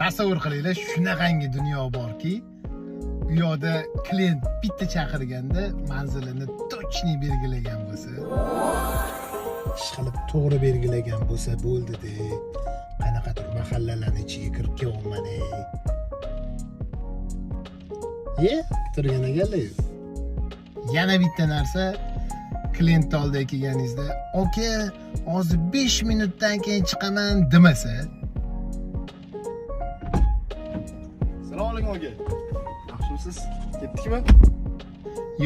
Tasavvur qilinglar, shunaqangi dunyo borki, u yoqda klient bitta chaqirganda manzilini точно belgilagan bo'lsa, ishqilib to'g'ri belgilagan bo'lsa bo'ldi-da. Qanaqadir mahallalarning ichiga kirib kelyapman. Turgan ekanlar. Yana bitta narsa, klient oldiga kelganingizda, "Oka, hozir 5 minutdan keyin chiqaman" demasa. Assalomu alaykum aka. Yaxshimisiz? Ketdikmi?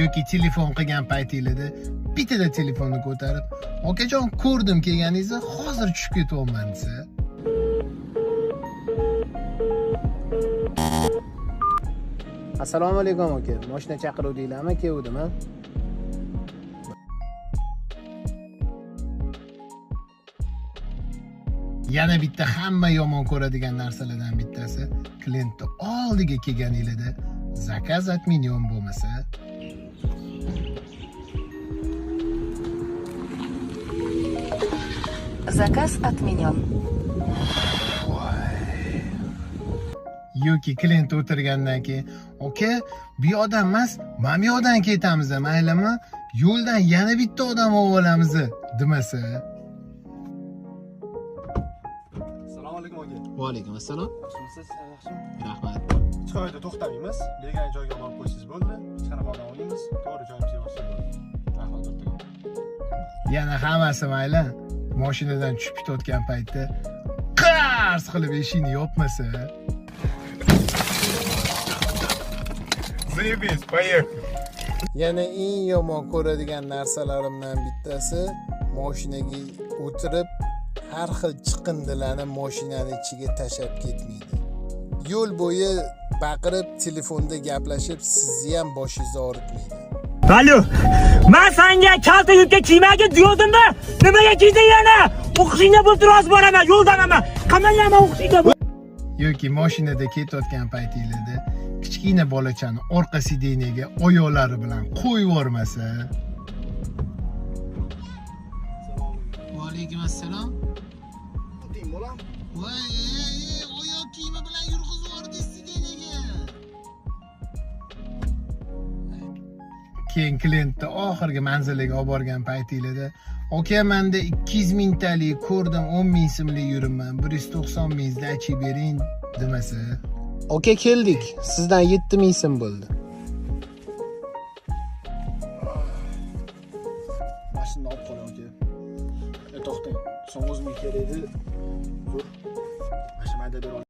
Yoki telefon qilgan paytingizda bittada telefonni ko'tarib, "Okajon, ko'rdim kelganingizni, hozir tushib ketyapman" desa. Assalomu alaykum aka. Mashina chaqiruvdinglarmi? Keldim ha. Yana bitta hamma yomon ko'radigan narsalardan bittasi, klientni oldiga kelganingizda zakaz отменен bo'lmasa. Заказ отменен. Yoki klient o'tirgandan keyin, "Oka, bu yoqdan emas, mana bu yoqdan ketamiz, maylimi? Yo'ldan yana bitta odam olib olamiz" demasa. Assalomu alaykum aka. Va alaykum assalom. Yaxshimisiz? Yaxshimi? Rahmat. Hech qayerda to'xtamaymiz. Legan joyga olib qo'ysangiz bo'ldi. Hech qanaqa odam olmaymiz. To'g'ri joyimizga olsa bo'ldi. Rahmat o'rtoq. Yana hammasi mayli. Mashinadan tushib ketayotgan paytda qars qilib eshikni yopmasa. Zayebiz, поехали. Yana eng yomon ko'radigan narsalarimdan bittasi, mashinaga o'tirib har xil chiqindilarni mashinaning ichiga tashab ketmaydi. Yo'l bo'yi baqirib, telefonda gaplashib, sizni ham boshingizni og'ritmaydi. Alo, men senga kalta yubka kiymaga diyordimmi? Nimaga kiyding yana? O'qishingda bo'lib turib boraman, yo'ldanaman. Qamallayman o'qishingda. Yoki mashinada ketayotgan paytingizda kichkina bolachani orqa sideniyaga oyoqlari bilan qo'yib yormasa. Va alaykum assalom. Oting bo'lam? Voy, oyoq kiyimi bilan yurg'izib yubordi sideniyaga. Keyin klientni oxirgi manziliga olib borgan paytingizda, "Oka, menda 200 mingtalik ko'rdim, 10 ming so'mlik yuribman, 190 mingni ochib bering" demasa. "Oka, keldik. Sizdan 7 ming so'm bo'ldi." Mashinani olib qoling aka. To'xtang. So'ng o'zimga kerak edi. Zo'r. Mashinada bera